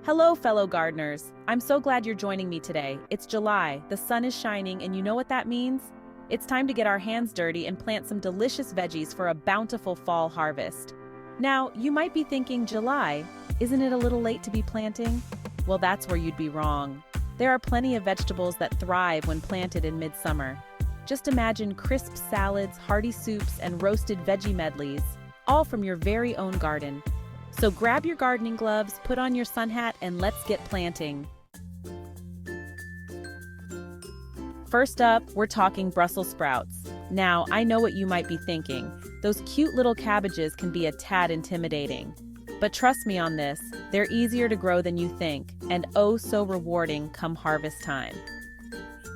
Hello, fellow gardeners. I'm so glad you're joining me today. It's July, the sun is shining, and you know what that means? It's time to get our hands dirty and plant some delicious veggies for a bountiful fall harvest. Now, you might be thinking, July, isn't it a little late to be planting? Well, that's where you'd be wrong. There are plenty of vegetables that thrive when planted in midsummer. Just imagine crisp salads, hearty soups, and roasted veggie medleys, all from your very own garden. So grab your gardening gloves, put on your sun hat, and let's get planting. First up, we're talking Brussels sprouts. Now, I know what you might be thinking. Those cute little cabbages can be a tad intimidating. But trust me on this, they're easier to grow than you think, and oh so rewarding come harvest time.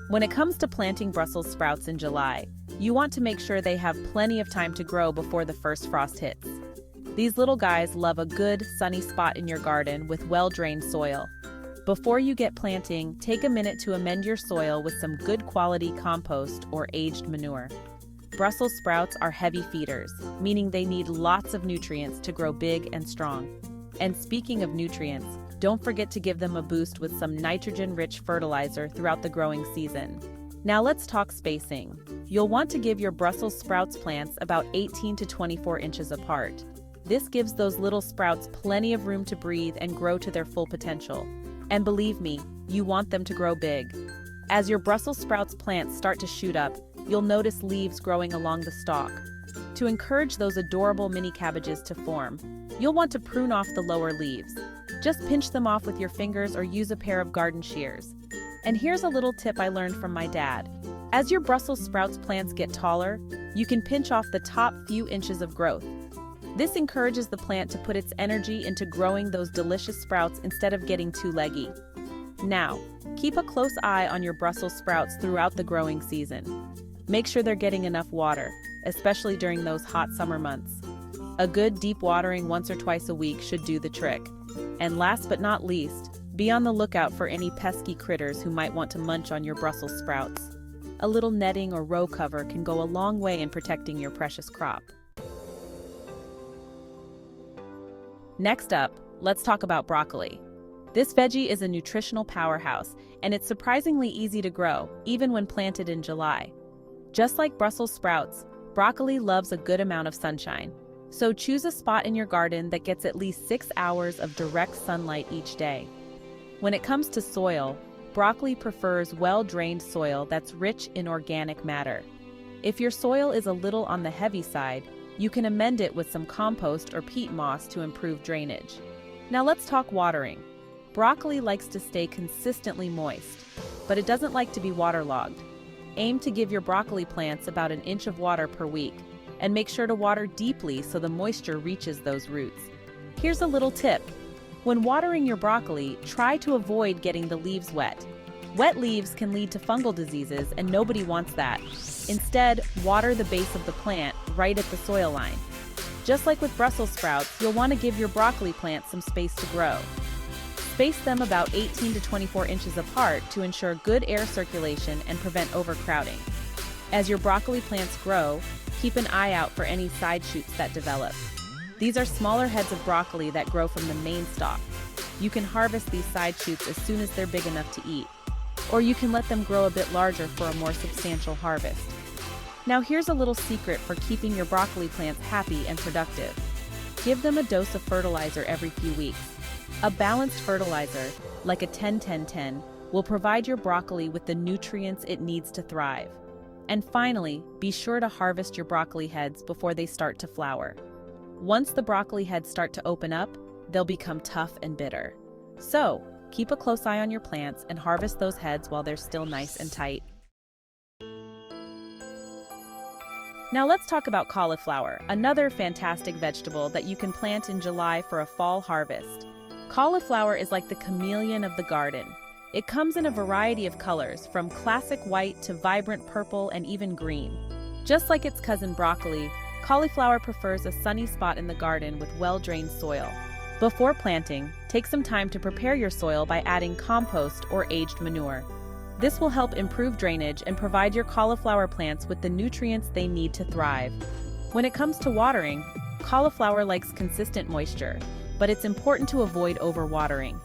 When it comes to planting Brussels sprouts in July, you want to make sure they have plenty of time to grow before the first frost hits. These little guys love a good, sunny spot in your garden with well-drained soil. Before you get planting, take a minute to amend your soil with some good quality compost or aged manure. Brussels sprouts are heavy feeders, meaning they need lots of nutrients to grow big and strong. And speaking of nutrients, don't forget to give them a boost with some nitrogen-rich fertilizer throughout the growing season. Now let's talk spacing. You'll want to give your Brussels sprouts plants about 18 to 24 inches apart. This gives those little sprouts plenty of room to breathe and grow to their full potential. And believe me, you want them to grow big. As your Brussels sprouts plants start to shoot up, you'll notice leaves growing along the stalk. To encourage those adorable mini cabbages to form, you'll want to prune off the lower leaves. Just pinch them off with your fingers or use a pair of garden shears. And here's a little tip I learned from my dad. As your Brussels sprouts plants get taller, you can pinch off the top few inches of growth. This encourages the plant to put its energy into growing those delicious sprouts instead of getting too leggy. Now, keep a close eye on your Brussels sprouts throughout the growing season. Make sure they're getting enough water, especially during those hot summer months. A good deep watering once or twice a week should do the trick. And last but not least, be on the lookout for any pesky critters who might want to munch on your Brussels sprouts. A little netting or row cover can go a long way in protecting your precious crop. Next up, let's talk about broccoli. This veggie is a nutritional powerhouse, and it's surprisingly easy to grow, even when planted in July. Just like Brussels sprouts, broccoli loves a good amount of sunshine. So choose a spot in your garden that gets at least 6 hours of direct sunlight each day. When it comes to soil, broccoli prefers well-drained soil that's rich in organic matter. If your soil is a little on the heavy side, you can amend it with some compost or peat moss to improve drainage. Now let's talk watering. Broccoli likes to stay consistently moist, but it doesn't like to be waterlogged. Aim to give your broccoli plants about an inch of water per week, and make sure to water deeply so the moisture reaches those roots. Here's a little tip. When watering your broccoli, try to avoid getting the leaves wet. Wet leaves can lead to fungal diseases, and nobody wants that. Instead, water the base of the plant right at the soil line. Just like with Brussels sprouts, you'll want to give your broccoli plants some space to grow. Space them about 18 to 24 inches apart to ensure good air circulation and prevent overcrowding. As your broccoli plants grow, keep an eye out for any side shoots that develop. These are smaller heads of broccoli that grow from the main stalk. You can harvest these side shoots as soon as they're big enough to eat, or you can let them grow a bit larger for a more substantial harvest. Now here's a little secret for keeping your broccoli plants happy and productive. Give them a dose of fertilizer every few weeks. A balanced fertilizer, like a 10-10-10, will provide your broccoli with the nutrients it needs to thrive. And finally, be sure to harvest your broccoli heads before they start to flower. Once the broccoli heads start to open up, they'll become tough and bitter. So, keep a close eye on your plants and harvest those heads while they're still nice and tight. Now let's talk about cauliflower, another fantastic vegetable that you can plant in July for a fall harvest. Cauliflower is like the chameleon of the garden. It comes in a variety of colors, from classic white to vibrant purple and even green. Just like its cousin broccoli, cauliflower prefers a sunny spot in the garden with well-drained soil. Before planting, take some time to prepare your soil by adding compost or aged manure. This will help improve drainage and provide your cauliflower plants with the nutrients they need to thrive. When it comes to watering, cauliflower likes consistent moisture, but it's important to avoid overwatering.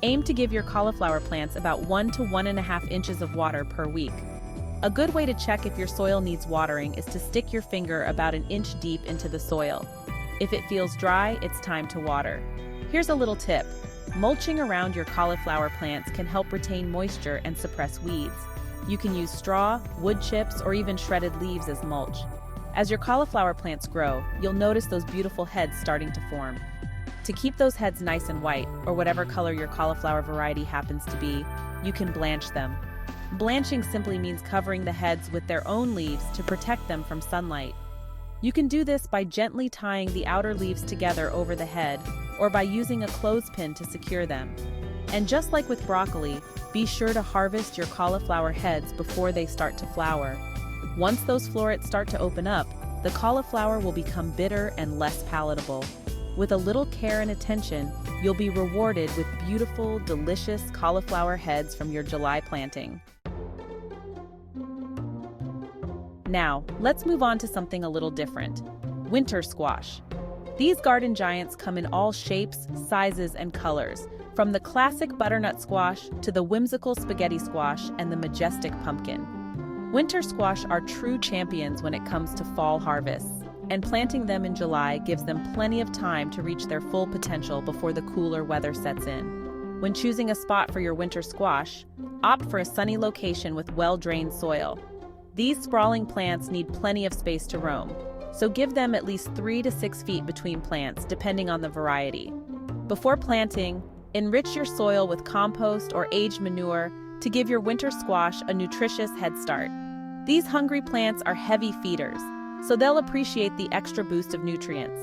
Aim to give your cauliflower plants about 1 to 1.5 inches of water per week. A good way to check if your soil needs watering is to stick your finger about an inch deep into the soil. If it feels dry, it's time to water. Here's a little tip. Mulching around your cauliflower plants can help retain moisture and suppress weeds. You can use straw, wood chips, or even shredded leaves as mulch. As your cauliflower plants grow, you'll notice those beautiful heads starting to form. To keep those heads nice and white, or whatever color your cauliflower variety happens to be, you can blanch them. Blanching simply means covering the heads with their own leaves to protect them from sunlight. You can do this by gently tying the outer leaves together over the head, or by using a clothespin to secure them. And just like with broccoli, be sure to harvest your cauliflower heads before they start to flower. Once those florets start to open up, the cauliflower will become bitter and less palatable. With a little care and attention, you'll be rewarded with beautiful, delicious cauliflower heads from your July planting. Now, let's move on to something a little different. Winter squash. These garden giants come in all shapes, sizes, and colors, from the classic butternut squash to the whimsical spaghetti squash and the majestic pumpkin. Winter squash are true champions when it comes to fall harvests, and planting them in July gives them plenty of time to reach their full potential before the cooler weather sets in. When choosing a spot for your winter squash, opt for a sunny location with well-drained soil. These sprawling plants need plenty of space to roam, so give them at least 3 to 6 feet between plants, depending on the variety. Before planting, enrich your soil with compost or aged manure to give your winter squash a nutritious head start. These hungry plants are heavy feeders, so they'll appreciate the extra boost of nutrients.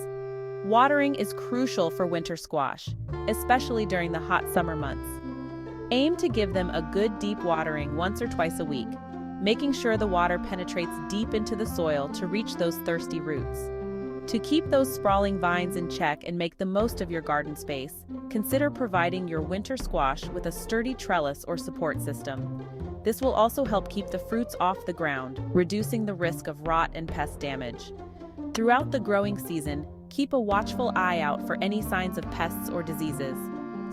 Watering is crucial for winter squash, especially during the hot summer months. Aim to give them a good deep watering once or twice a week, making sure the water penetrates deep into the soil to reach those thirsty roots. To keep those sprawling vines in check and make the most of your garden space, consider providing your winter squash with a sturdy trellis or support system. This will also help keep the fruits off the ground, reducing the risk of rot and pest damage. Throughout the growing season, keep a watchful eye out for any signs of pests or diseases.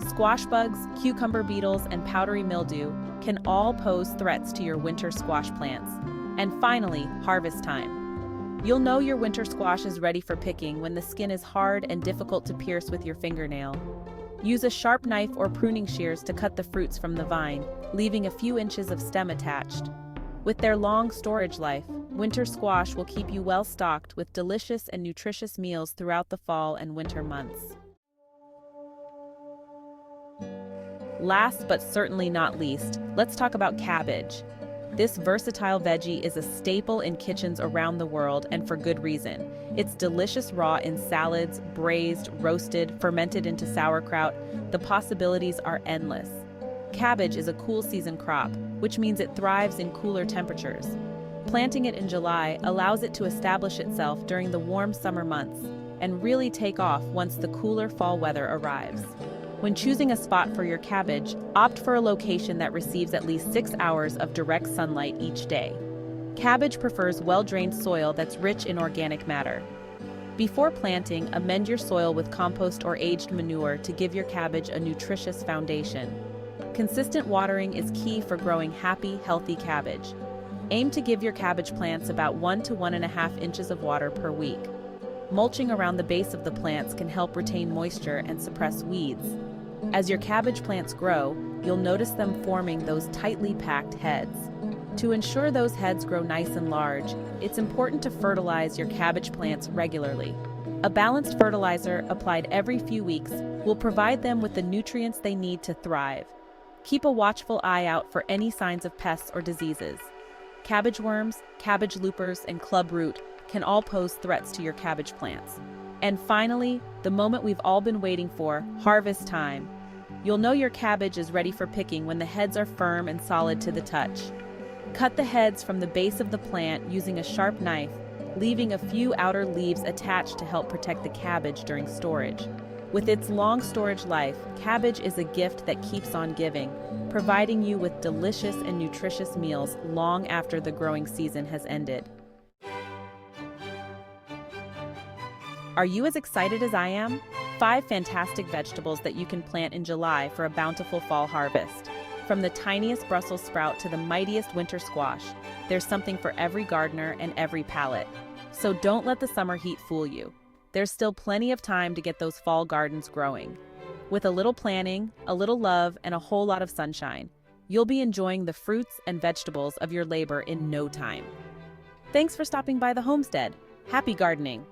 Squash bugs, cucumber beetles, and powdery mildew can all pose threats to your winter squash plants. And finally, harvest time. You'll know your winter squash is ready for picking when the skin is hard and difficult to pierce with your fingernail. Use a sharp knife or pruning shears to cut the fruits from the vine, leaving a few inches of stem attached. With their long storage life, winter squash will keep you well stocked with delicious and nutritious meals throughout the fall and winter months. Last but certainly not least, let's talk about cabbage. This versatile veggie is a staple in kitchens around the world, and for good reason. It's delicious raw in salads, braised, roasted, fermented into sauerkraut. The possibilities are endless. Cabbage is a cool season crop, which means it thrives in cooler temperatures. Planting it in July allows it to establish itself during the warm summer months and really take off once the cooler fall weather arrives. When choosing a spot for your cabbage, opt for a location that receives at least 6 hours of direct sunlight each day. Cabbage prefers well-drained soil that's rich in organic matter. Before planting, amend your soil with compost or aged manure to give your cabbage a nutritious foundation. Consistent watering is key for growing happy, healthy cabbage. Aim to give your cabbage plants about 1 to 1.5 inches of water per week. Mulching around the base of the plants can help retain moisture and suppress weeds. As your cabbage plants grow, you'll notice them forming those tightly packed heads. To ensure those heads grow nice and large, it's important to fertilize your cabbage plants regularly. A balanced fertilizer applied every few weeks will provide them with the nutrients they need to thrive. Keep a watchful eye out for any signs of pests or diseases. Cabbage worms, cabbage loopers, and club root can all pose threats to your cabbage plants. And finally, the moment we've all been waiting for, harvest time. You'll know your cabbage is ready for picking when the heads are firm and solid to the touch. Cut the heads from the base of the plant using a sharp knife, leaving a few outer leaves attached to help protect the cabbage during storage. With its long storage life, cabbage is a gift that keeps on giving, providing you with delicious and nutritious meals long after the growing season has ended. Are you as excited as I am? 5 fantastic vegetables that you can plant in July for a bountiful fall harvest. From the tiniest Brussels sprout to the mightiest winter squash, there's something for every gardener and every palate. So don't let the summer heat fool you. There's still plenty of time to get those fall gardens growing. With a little planning, a little love, and a whole lot of sunshine, you'll be enjoying the fruits and vegetables of your labor in no time. Thanks for stopping by the homestead. Happy gardening!